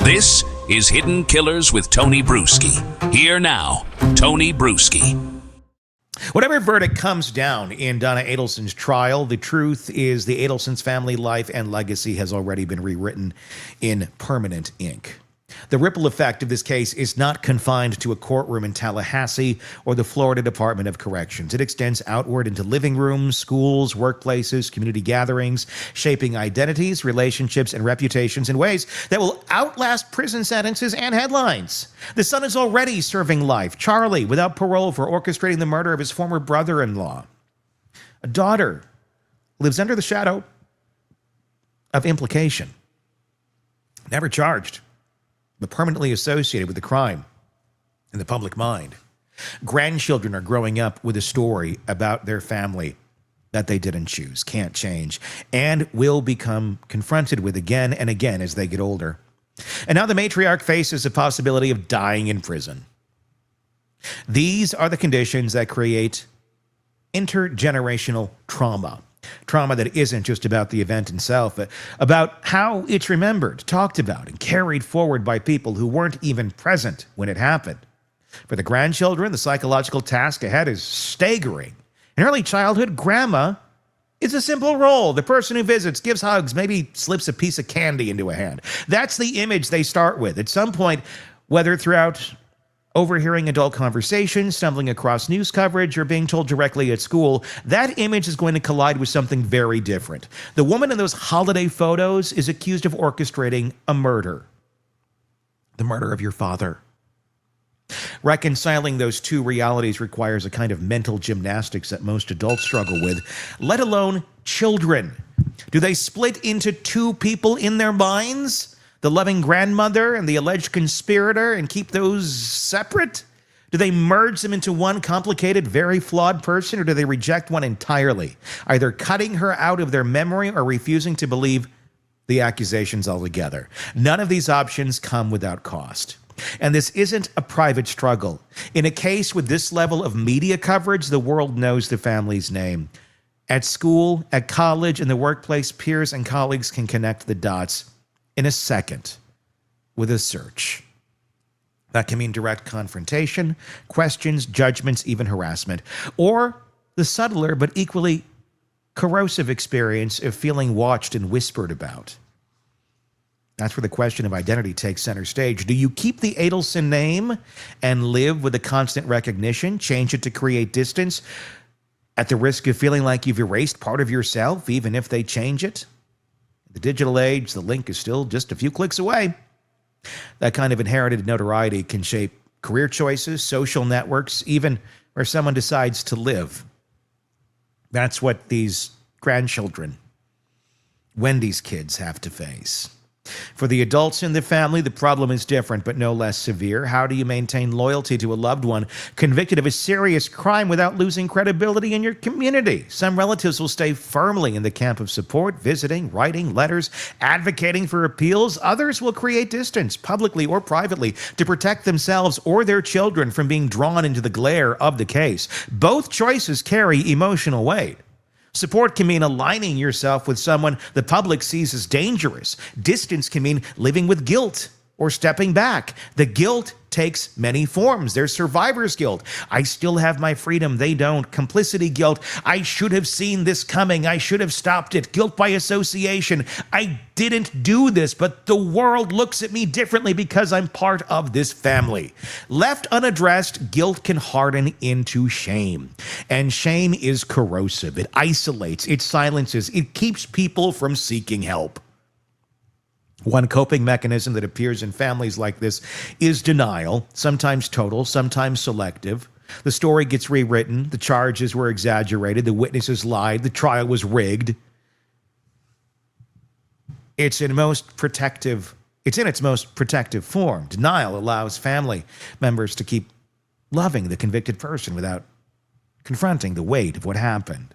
This is Hidden Killers with Tony Bruschi. Here now, Tony Bruschi. Whatever verdict comes down in Donna Adelson's trial, the truth is the Adelson's family life and legacy has already been rewritten in permanent ink. The ripple effect of this case is not confined to a courtroom in Tallahassee or the Florida Department of Corrections. It extends outward into living rooms, schools, workplaces, community gatherings, shaping identities, relationships, and reputations in ways that will outlast prison sentences and headlines. The son is already serving life, Charlie, without parole for orchestrating the murder of his former brother-in-law. A daughter lives under the shadow of implication. Never charged, but permanently associated with the crime in the public mind. Grandchildren are growing up with a story about their family that they didn't choose, can't change, and will become confronted with again and again as they get older. And now the matriarch faces the possibility of dying in prison. These are the conditions that create intergenerational trauma. Trauma that isn't just about the event itself, but about how it's remembered, talked about, and carried forward by people who weren't even present when it happened. For the grandchildren, the psychological task ahead is staggering. In early childhood, grandma is a simple role. The person who visits, gives hugs, maybe slips a piece of candy into a hand. That's the image they start with. At some point, whether throughout overhearing adult conversations, stumbling across news coverage, or being told directly at school, that image is going to collide with something very different. The woman in those holiday photos is accused of orchestrating a murder. The murder of your father. Reconciling those two realities requires a kind of mental gymnastics that most adults struggle with, let alone children. Do they split into two people in their minds? The loving grandmother and the alleged conspirator, and keep those separate? Do they merge them into one complicated, very flawed person, or do they reject one entirely, either cutting her out of their memory or refusing to believe the accusations altogether? None of these options come without cost. And this isn't a private struggle. In a case with this level of media coverage, the world knows the family's name. At school, at college, in the workplace, peers and colleagues can connect the dots in a second with a search. That can mean direct confrontation, questions, judgments, even harassment, or the subtler but equally corrosive experience of feeling watched and whispered about. That's where the question of identity takes center stage. Do you keep the Adelson name and live with the constant recognition, change it to create distance, at the risk of feeling like you've erased part of yourself, even if they change it? The digital age, the link is still just a few clicks away. That kind of inherited notoriety can shape career choices, social networks, even where someone decides to live. That's what these grandchildren, Wendy's kids, have to face. For the adults in the family, the problem is different, but no less severe. How do you maintain loyalty to a loved one convicted of a serious crime without losing credibility in your community? Some relatives will stay firmly in the camp of support, visiting, writing letters, advocating for appeals. Others will create distance, publicly or privately, to protect themselves or their children from being drawn into the glare of the case. Both choices carry emotional weight. Support can mean aligning yourself with someone the public sees as dangerous. Distance can mean living with guilt or stepping back. The guilt takes many forms. There's survivor's guilt. I still have my freedom. They don't. Complicity guilt. I should have seen this coming. I should have stopped it. Guilt by association. I didn't do this, but the world looks at me differently because I'm part of this family. Left unaddressed, guilt can harden into shame. And shame is corrosive. It isolates. It silences. It keeps people from seeking help. One coping mechanism that appears in families like this is denial, sometimes total, sometimes selective. The story gets rewritten, the charges were exaggerated, the witnesses lied, the trial was rigged. It's in its most protective form. Denial allows family members to keep loving the convicted person without confronting the weight of what happened.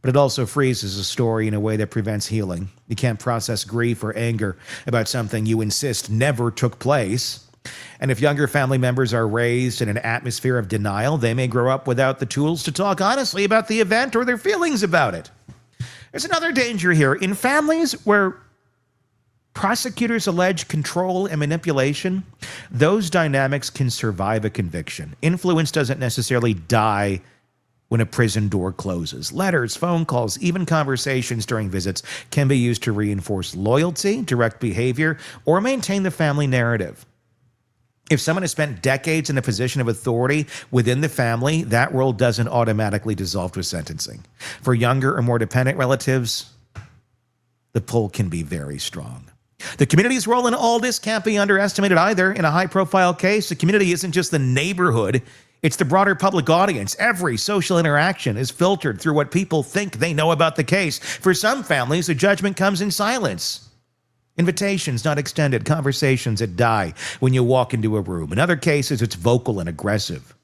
But it also freezes a story in a way that prevents healing. You can't process grief or anger about something you insist never took place. And if younger family members are raised in an atmosphere of denial, they may grow up without the tools to talk honestly about the event or their feelings about it. There's another danger here. In families where prosecutors allege control and manipulation, those dynamics can survive a conviction. Influence doesn't necessarily die when a prison door closes. Letters, phone calls, even conversations during visits can be used to reinforce loyalty, direct behavior, or maintain the family narrative. If someone has spent decades in a position of authority within the family, that role doesn't automatically dissolve with sentencing. For younger or more dependent relatives, the pull can be very strong. The community's role in all this can't be underestimated either. In a high-profile case, the community isn't just the neighborhood, it's the broader public audience. Every social interaction is filtered through what people think they know about the case. For some families, the judgment comes in silence. Invitations not extended, conversations that die when you walk into a room. In other cases, it's vocal and aggressive.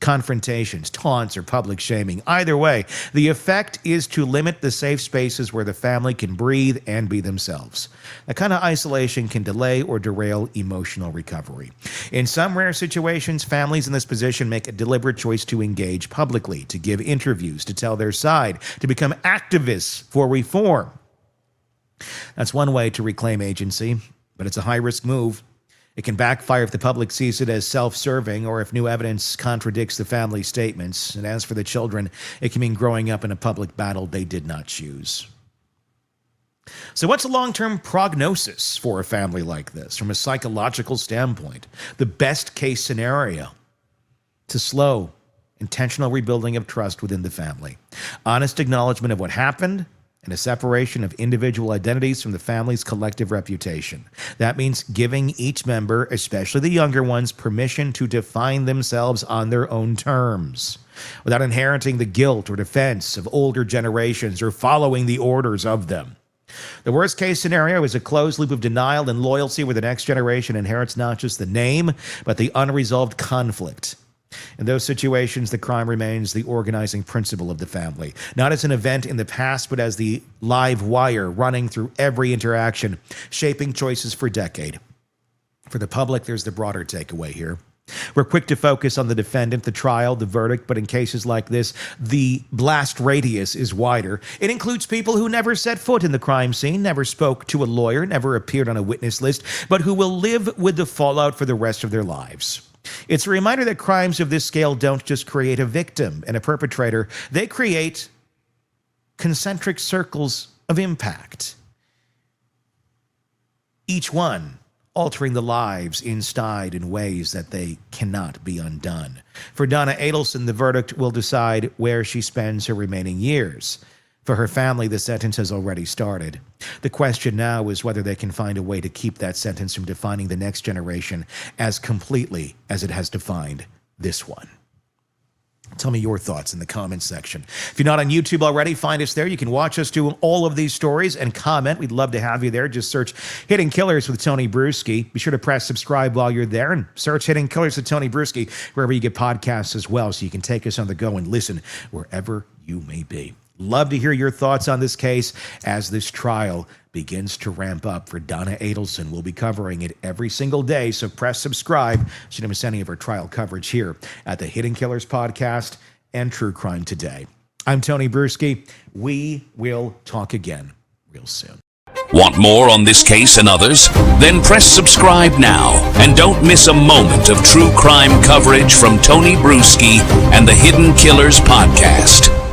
Confrontations, taunts, or public shaming. Either way, the effect is to limit the safe spaces where the family can breathe and be themselves. That kind of isolation can delay or derail emotional recovery. In some rare situations, families in this position make a deliberate choice to engage publicly, to give interviews, to tell their side, to become activists for reform. That's one way to reclaim agency, but it's a high-risk move. It can backfire if the public sees it as self-serving or if new evidence contradicts the family's statements. And as for the children, it can mean growing up in a public battle they did not choose. So what's a long-term prognosis for a family like this from a psychological standpoint? The best-case scenario: to slow, intentional rebuilding of trust within the family. Honest acknowledgement of what happened, and a separation of individual identities from the family's collective reputation. That means giving each member, especially the younger ones, permission to define themselves on their own terms, without inheriting the guilt or defense of older generations or following the orders of them. The worst case scenario is a closed loop of denial and loyalty where the next generation inherits not just the name, but the unresolved conflict. In those situations, the crime remains the organizing principle of the family, not as an event in the past, but as the live wire running through every interaction, shaping choices for decades. For the public, there's the broader takeaway here. We're quick to focus on the defendant, the trial, the verdict, but in cases like this, the blast radius is wider. It includes people who never set foot in the crime scene, never spoke to a lawyer, never appeared on a witness list, but who will live with the fallout for the rest of their lives. It's a reminder that crimes of this scale don't just create a victim and a perpetrator, they create concentric circles of impact. Each one altering the lives inside in ways that they cannot be undone. For Donna Adelson, the verdict will decide where she spends her remaining years. For her family, the sentence has already started. The question now is whether they can find a way to keep that sentence from defining the next generation as completely as it has defined this one. Tell me your thoughts in the comments section. If you're not on YouTube already, find us there. You can watch us do all of these stories and comment. We'd love to have you there. Just search Hidden Killers with Tony Bruschi. Be sure to press subscribe while you're there and search Hidden Killers with Tony Bruschi wherever you get podcasts as well, so you can take us on the go and listen wherever you may be. Love to hear your thoughts on this case as this trial begins to ramp up for Donna Adelson. We'll be covering it every single day, so press subscribe so you don't miss any of our trial coverage here at the Hidden Killers Podcast and True Crime Today. I'm Tony Bruschi. We will talk again real soon. Want more on this case and others? Then press subscribe now and don't miss a moment of true crime coverage from Tony Bruschi and the Hidden Killers Podcast.